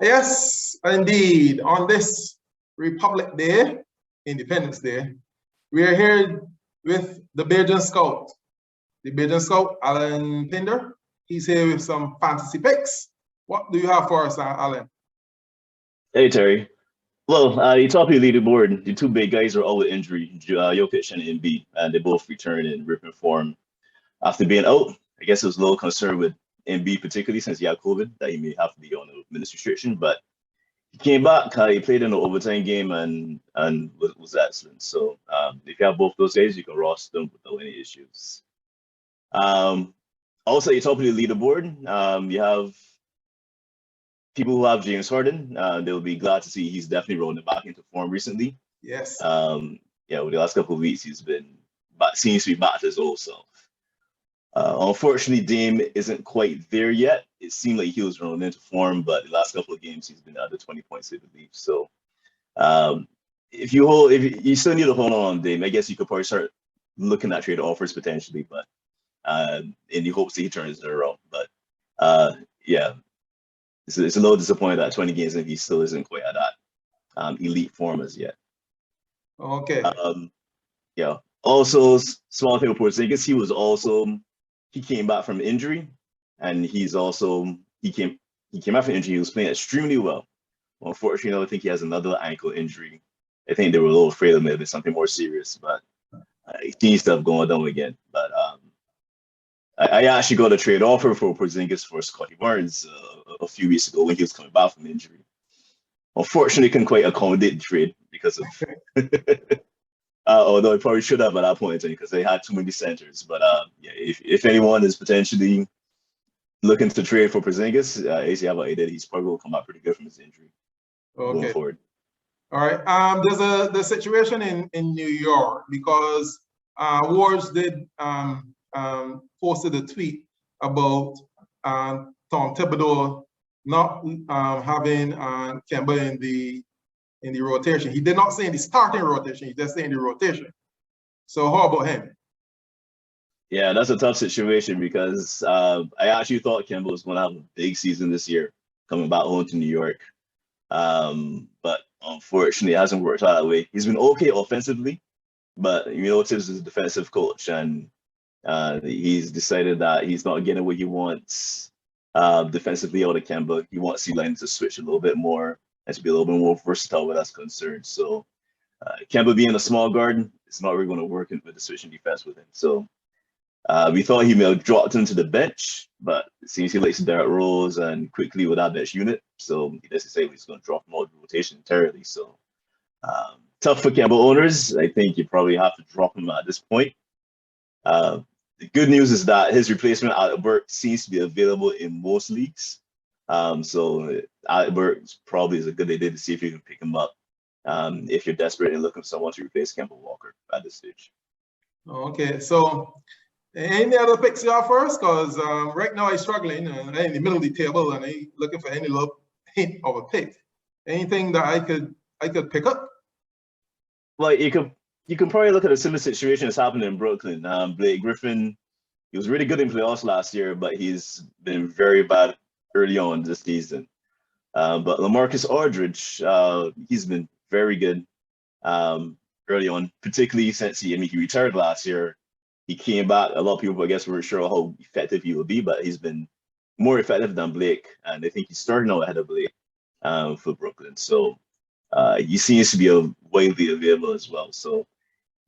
Yes, indeed. On this Republic Day, Independence Day, we are here with the Bajan Scout. The Bajan Scout, Alan Pinder. He's here with some fantasy picks. What do you have for us, Alan? Hey, Terry. Well, you top of the leaderboard, the two big guys are all with injury, Jokic and Embiid, and they both returned in ripping form after being out. I guess it was a little concern with Embiid, particularly since he had COVID, that he may have to be on a minutes restriction, but he came back, he played in the overtime game and was excellent. So if you have both those guys, you can roster them without any issues. Also, you top of the leaderboard, you have people who have James Harden. They'll be glad to see he's definitely rolling back into form recently. Yes. Yeah, with the last couple of weeks, he's been seems to be back to his old self. Unfortunately, Dame isn't quite there yet. It seemed like he was rolling into form, but the last couple of games he's been under 20 points, I believe. So, if you still need to hold on Dame, I guess you could probably start looking at trade offers potentially, but in the hopes that he turns it around. But yeah, it's a little disappointing that 20 games and he still isn't quite at that elite form as yet. Okay. Yeah. Also, small thing with Porzingis, he came back from injury, and he came back from injury. He was playing extremely well. Unfortunately, I think he has another ankle injury. I think they were a little afraid of maybe something more serious, but he seems to have gone down again. But I actually got a trade offer for Porzingis for Scotty Barnes a few weeks ago when he was coming back from injury. Unfortunately, couldn't quite accommodate the trade because of although I probably should have at that point because they had too many centers. But yeah, if anyone is potentially looking to trade for Porzingis, AC have an idea he's probably will come out pretty good from his injury going forward. All right. There's the situation in New York because Wars did posted a tweet about Tom Thibodeau not having Kemba in the rotation. He did not say in the starting rotation, he just said in the rotation. So how about him? Yeah, that's a tough situation because I actually thought Kemba was going to have a big season this year, coming back home to New York. But unfortunately, it hasn't worked out that way. He's been okay offensively, but Tibbs is a defensive coach, and he's decided that he's not getting what he wants defensively out of Kemba. He wants C-Line to switch a little bit more and to be a little bit more versatile where that's concerned. So Kemba being a small guard, it's not really going to work with the switching defense with him. So we thought he may have dropped into the bench, but it seems he likes Derrick Rose and quickly with that bench unit. So he decided he's going to drop him out of the rotation entirely. So tough for Kemba owners. I think you probably have to drop him at this point. The good news is that his replacement, Albert, seems to be available in most leagues. So Albert probably is a good idea to see if you can pick him up if you're desperate and looking for someone to replace Kemba Walker at this stage. Okay, so any other picks you have first? Because right now I'm struggling and I'm in the middle of the table and I'm looking for any little hint of a pick. Anything that I could pick up? Well, you can probably look at a similar situation that's happened in Brooklyn. Blake Griffin, he was really good in playoffs last year, but he's been very bad early on this season. But LaMarcus Aldridge, he's been very good early on, particularly since he retired last year. He came back. A lot of people, I guess, weren't sure how effective he would be, but he's been more effective than Blake, and I think he's starting out ahead of Blake for Brooklyn. So he seems to be widely available as well. So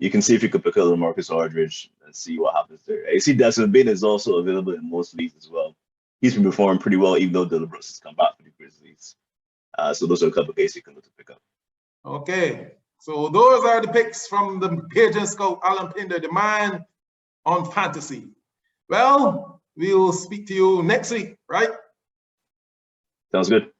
you can see if you could pick up LaMarcus Aldridge and see what happens there. I see Desmond Bane is also available in most leagues as well. He's been performing pretty well, even though Dillon Brooks has come back for the Grizzlies. So those are a couple of guys you can look to pick up. Okay, so those are the picks from the Bajan Scout, Alan Pinder, the man on fantasy. Well, we will speak to you next week, right? Sounds good.